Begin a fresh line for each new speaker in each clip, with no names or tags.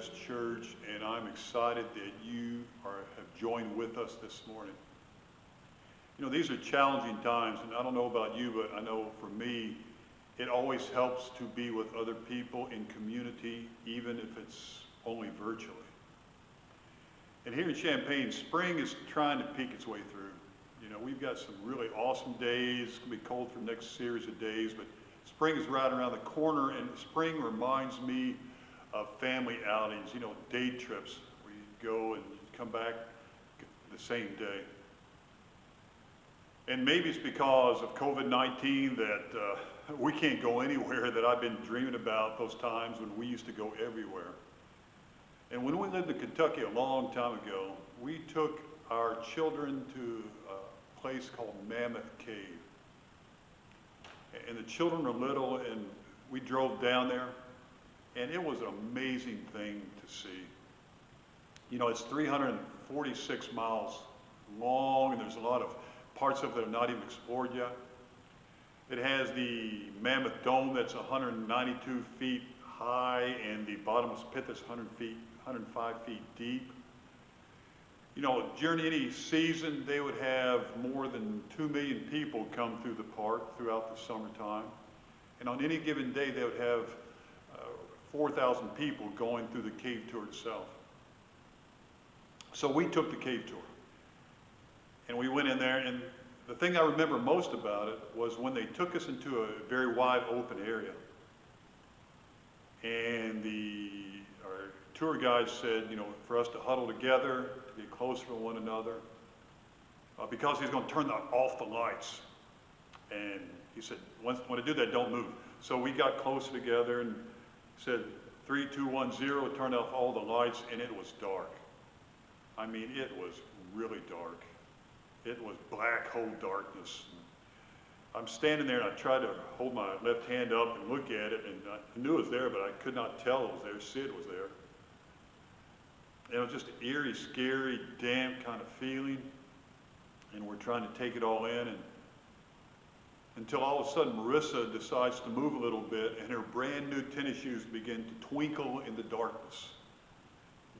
Baptist Church, and I'm excited that you have joined with us this morning. You know, these are challenging times, and I don't know about you, but I know for me, it always helps to be with other people in community, even if it's only virtually. And here in Champaign, spring is trying to peek its way through. You know, we've got some really awesome days. It's going to be cold for the next series of days, but spring is right around the corner, and spring reminds me of family outings, you know, day trips where you go and you come back the same day. And maybe it's because of COVID-19 that we can't go anywhere that I've been dreaming about those times when we used to go everywhere. And when we lived in Kentucky a long time ago, we took our children to a place called Mammoth Cave. And the children were little, and we drove down there, and it was an amazing thing to see. You know, it's 346 miles long, and there's a lot of parts of it that are not even explored yet. It has the Mammoth Dome that's 192 feet high, and the bottomless pit that's 105 feet deep. You know, during any season, they would have more than 2 million people come through the park throughout the summertime. And on any given day, they would have 4,000 people going through the cave tour itself. So we took the cave tour. And we went in there, and the thing I remember most about it was when they took us into a very wide open area. And our tour guide said, you know, for us to huddle together, to get closer to one another, because he's going to turn off the lights. And he said, when I do that, don't move. So we got closer together and said, 3, 2, 1, 0, turned off all the lights, and it was dark. I mean, it was really dark. It was black hole darkness. I'm standing there, and I tried to hold my left hand up and look at it, and I knew it was there, but I could not tell it was there. Sid was there. And it was just an eerie, scary, damp kind of feeling, and we're trying to take it all in, and until all of a sudden Marissa decides to move a little bit, and her brand new tennis shoes begin to twinkle in the darkness.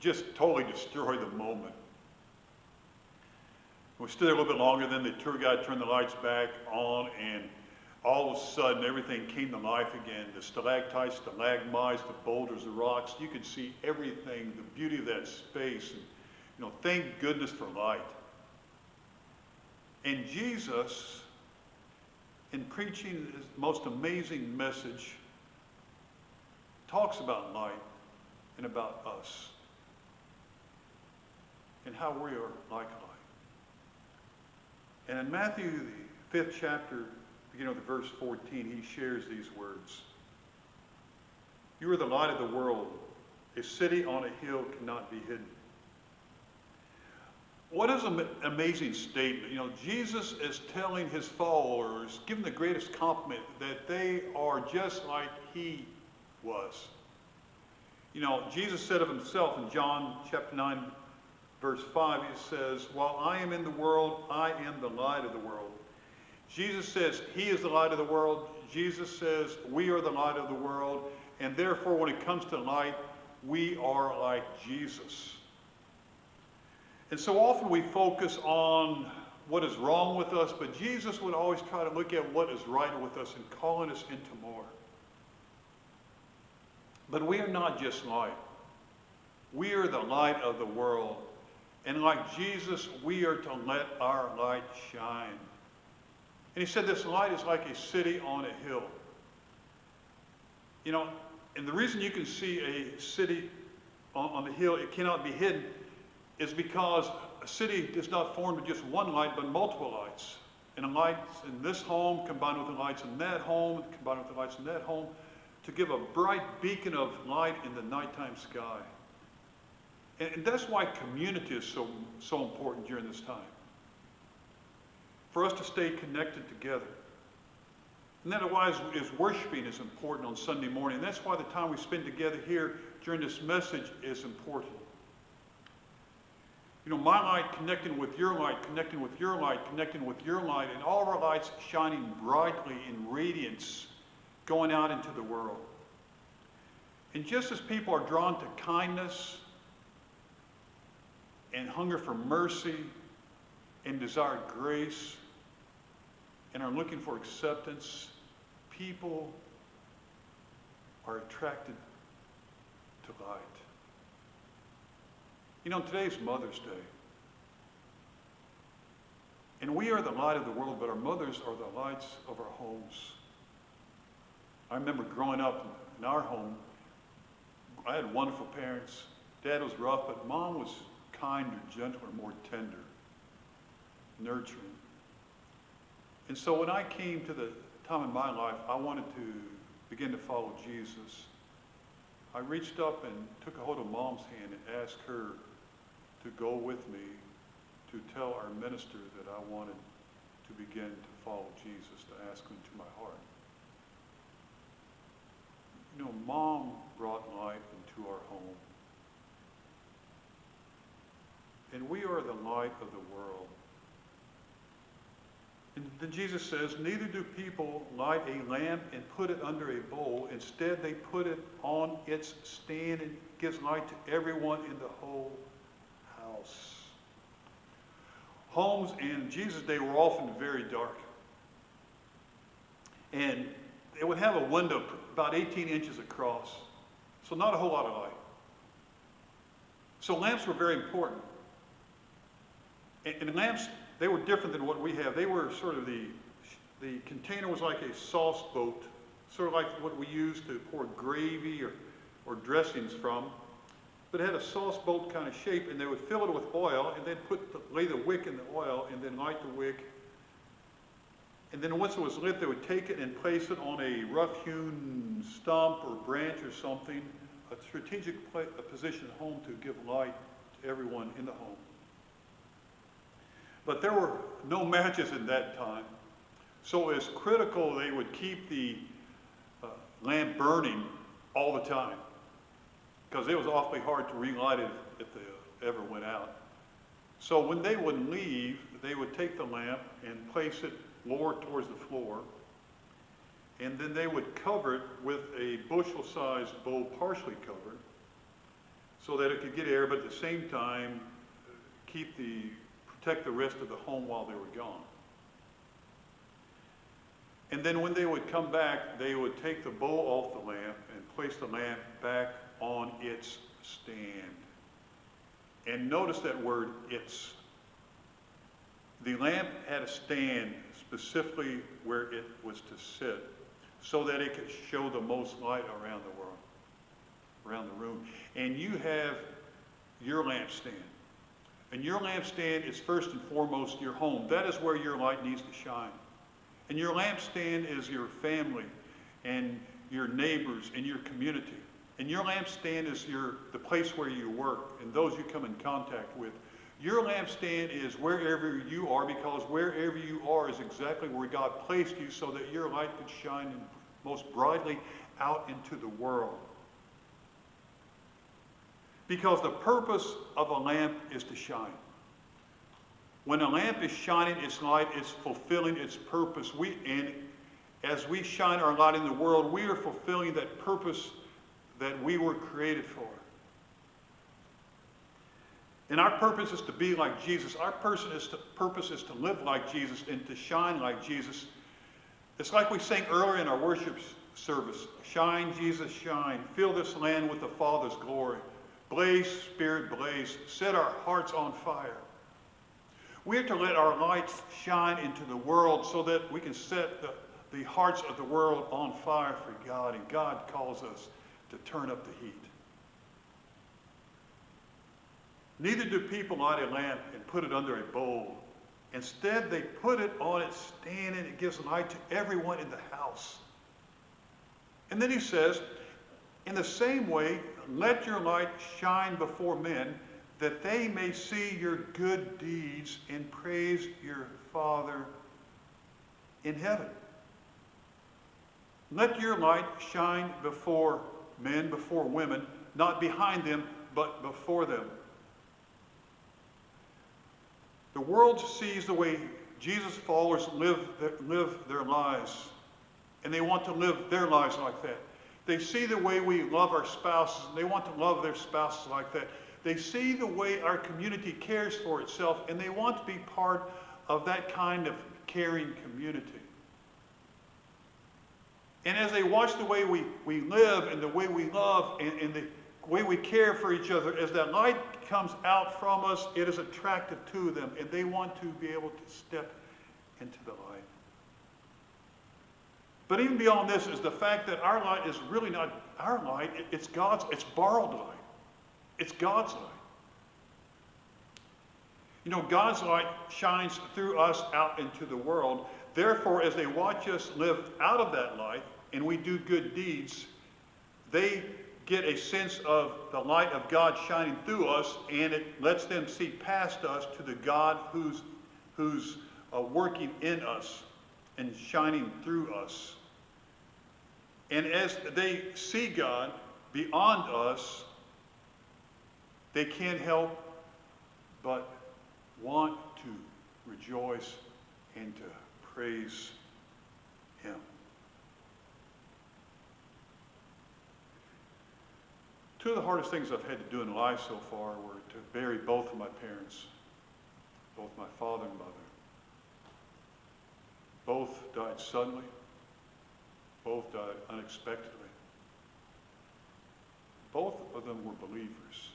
Just totally destroy the moment. We stood there a little bit longer, then the tour guide turned the lights back on, and all of a sudden everything came to life again. The stalactites, stalagmites, the boulders, the rocks, you could see everything, the beauty of that space. And, you know, thank goodness for light. And Jesus, in preaching his most amazing message, talks about light and about us and how we are like light. And in Matthew, the 5th chapter, beginning with verse 14, he shares these words. You are the light of the world. A city on a hill cannot be hidden. What is an amazing statement. You know, Jesus is telling his followers, giving the greatest compliment, that they are just like he was. You know, Jesus said of himself in John chapter 9, verse 5, he says, while I am in the world, I am the light of the world. Jesus says he is the light of the world. Jesus says we are the light of the world. And therefore, when it comes to light, we are like Jesus. And so often we focus on what is wrong with us, but Jesus would always try to look at what is right with us and calling us into more. But we are not just light. We are the light of the world. And like Jesus, we are to let our light shine. And he said this light is like a city on a hill. You know, and the reason you can see a city on the hill, it cannot be hidden, is because a city is not formed with just one light, but multiple lights. And the lights in this home combined with the lights in that home, combined with the lights in that home, to give a bright beacon of light in the nighttime sky. And that's why community is so important during this time. For us to stay connected together. And that why is worshiping is important on Sunday morning. And that's why the time we spend together here during this message is important. You know, my light connecting with your light, connecting with your light, connecting with your light, and all of our lights shining brightly in radiance going out into the world. And just as people are drawn to kindness and hunger for mercy and desire grace and are looking for acceptance, people are attracted to light. You know, today's Mother's Day. And we are the light of the world, but our mothers are the lights of our homes. I remember growing up in our home, I had wonderful parents. Dad was rough, but Mom was kinder, gentler, more tender, nurturing. And so when I came to the time in my life, I wanted to begin to follow Jesus. I reached up and took a hold of Mom's hand and asked her to go with me to tell our minister that I wanted to begin to follow Jesus, to ask him into my heart. You know, Mom brought light into our home. And we are the light of the world. And then Jesus says, neither do people light a lamp and put it under a bowl. Instead, they put it on its stand and it gives light to everyone in the whole house. Homes in Jesus' day were often very dark. And it would have a window about 18 inches across. So not a whole lot of light. So lamps were very important. And lamps, they were different than what we have. They were sort of the container was like a sauce boat, sort of like what we use to pour gravy or dressings from. But it had a sauce boat kind of shape, and they would fill it with oil, and then lay the wick in the oil, and then light the wick. And then once it was lit, they would take it and place it on a rough-hewn stump or branch or something, a strategic position at home to give light to everyone in the home. But there were no matches in that time. So it was critical they would keep the lamp burning all the time, because it was awfully hard to relight it if they ever went out. So when they would leave, they would take the lamp and place it lower towards the floor, and then they would cover it with a bushel-sized bowl, partially covered, so that it could get air, but at the same time protect the rest of the home while they were gone. And then when they would come back, they would take the bowl off the lamp and place the lamp back on its stand. And notice that word, its. The lamp had a stand specifically where it was to sit, so that it could show the most light around the world, around the room. And you have your lampstand. And your lampstand is first and foremost your home. That is where your light needs to shine. And your lampstand is your family and your neighbors and your community. And your lampstand is the place where you work and those you come in contact with. Your lampstand is wherever you are, because wherever you are is exactly where God placed you so that your light could shine most brightly out into the world. Because the purpose of a lamp is to shine. When a lamp is shining its light, it's fulfilling its purpose. And as we shine our light in the world, we are fulfilling that purpose that we were created for. And our purpose is to be like Jesus. Our purpose is to live like Jesus and to shine like Jesus. It's like we sang earlier in our worship service, shine, Jesus, shine. Fill this land with the Father's glory. Blaze, Spirit, blaze. Set our hearts on fire. We are to let our lights shine into the world so that we can set the hearts of the world on fire for God. And God calls us to turn up the heat. Neither do people light a lamp and put it under a bowl. Instead, they put it on its stand, and it gives light to everyone in the house. And then he says, in the same way, let your light shine before men, that they may see your good deeds and praise your Father in heaven. Let your light shine before men, before women, not behind them, but before them. The world sees the way Jesus' followers live their lives, and they want to live their lives like that. They see the way we love our spouses, and they want to love their spouses like that. They see the way our community cares for itself, and they want to be part of that kind of caring community. And as they watch the way we live and the way we love and the way we care for each other, as that light comes out from us, it is attractive to them, and they want to be able to step into the light. But even beyond this is the fact that our light is really not our light, it's God's, it's borrowed light. It's God's light. You know, God's light shines through us out into the world. Therefore, as they watch us live out of that light and we do good deeds, they get a sense of the light of God shining through us, and it lets them see past us to the God who's working in us and shining through us. And as they see God beyond us, they can't help but want to rejoice and to praise Him. Two of the hardest things I've had to do in life so far were to bury both of my parents, both my father and mother. Both died suddenly. Both died unexpectedly. Both of them were believers.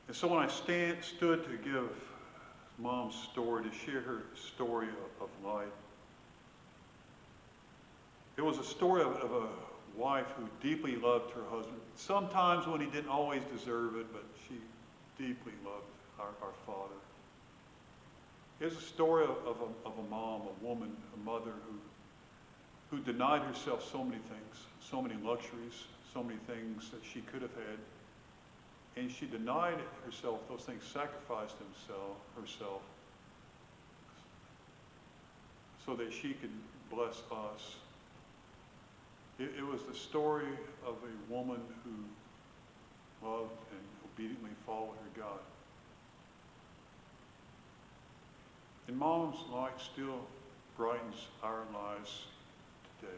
And so when I stood to give Mom's story, to share her story of life, it was a story of a wife who deeply loved her husband. Sometimes when he didn't always deserve it, but she deeply loved our father. It was a story of a mom, a woman, a mother who denied herself so many things, so many luxuries, so many things that she could have had. And she denied herself those things, sacrificed herself so that she could bless us. It was the story of a woman who loved and obediently followed her God. And Mom's light still brightens our lives today.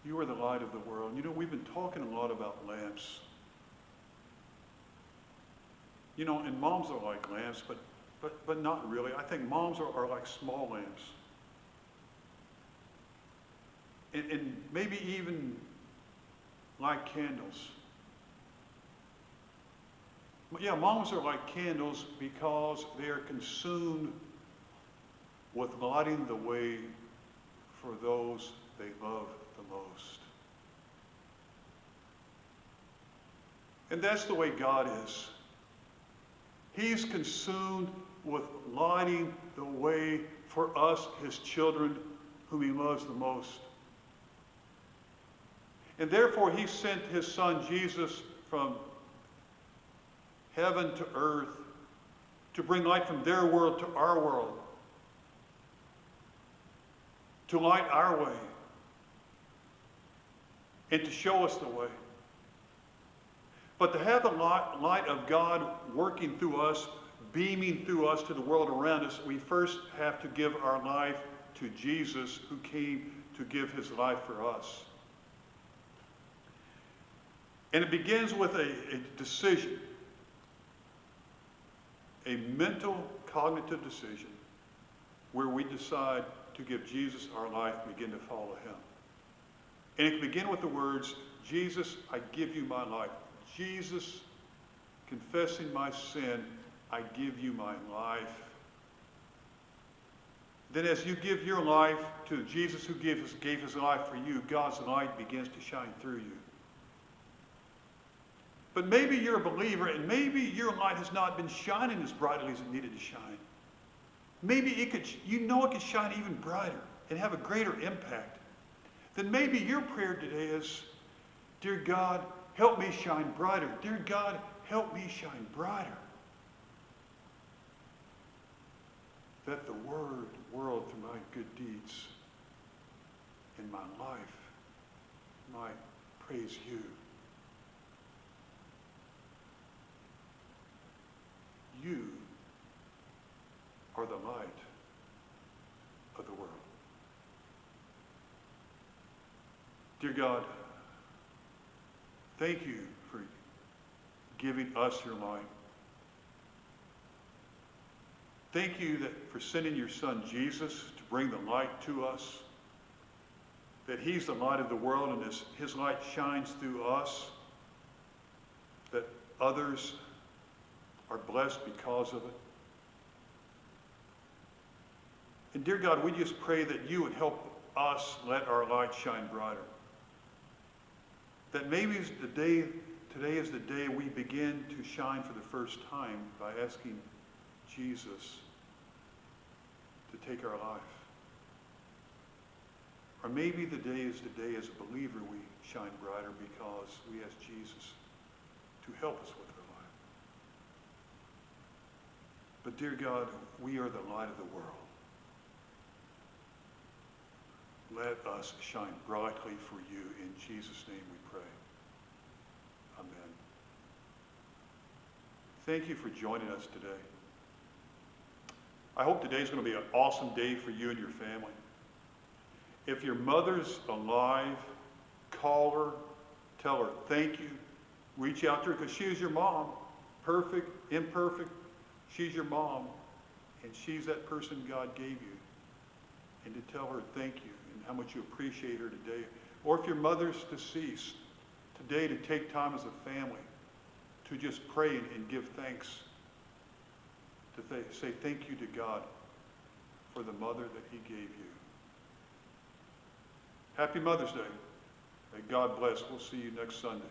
You are the light of the world. You know, we've been talking a lot about lamps. You know, and moms are like lamps, but not really. I think moms are like small lamps. And maybe even like candles. Yeah, moms are like candles because they are consumed with lighting the way for those they love the most. And that's the way God is. He's consumed with lighting the way for us, His children, whom He loves the most. And therefore, He sent His Son, Jesus, from heaven to earth to bring light from their world to our world, to light our way, and to show us the way. But to have the light of God working through us, beaming through us to the world around us, we first have to give our life to Jesus, who came to give His life for us. And it begins with a decision, a mental, cognitive decision, where we decide to give Jesus our life and begin to follow Him. And it can begin with the words, Jesus, I give you my life. Jesus, confessing my sin, I give you my life. Then as you give your life to Jesus who gave his life for you, God's light begins to shine through you. But maybe you're a believer and maybe your light has not been shining as brightly as it needed to shine. Maybe it could shine even brighter and have a greater impact. Then maybe your prayer today is, dear God, help me shine brighter. Dear God, help me shine brighter. That the world through my good deeds in my life might praise you. You are the light of the world. Dear God, thank you for giving us your light. Thank you for sending your Son Jesus to bring the light to us, that he's the light of the world, and as his light shines through us, that others are blessed because of it. And dear God, we just pray that you would help us let our light shine brighter. That maybe today is the day we begin to shine for the first time by asking Jesus to take our life. Or maybe the day is the day as a believer we shine brighter because we ask Jesus to help us with our life. But dear God, we are the light of the world. Let us shine brightly for you. In Jesus' name we pray. Amen. Thank you for joining us today. I hope today is going to be an awesome day for you and your family. If your mother's alive, call her, tell her thank you. Reach out to her because she is your mom. Perfect, imperfect, she's your mom. And she's that person God gave you. And to tell her thank you and how much you appreciate her today. Or if your mother's deceased, today to take time as a family to just pray and give thanks. To say thank you to God for the mother that he gave you. Happy Mother's Day. May God bless. We'll see you next Sunday.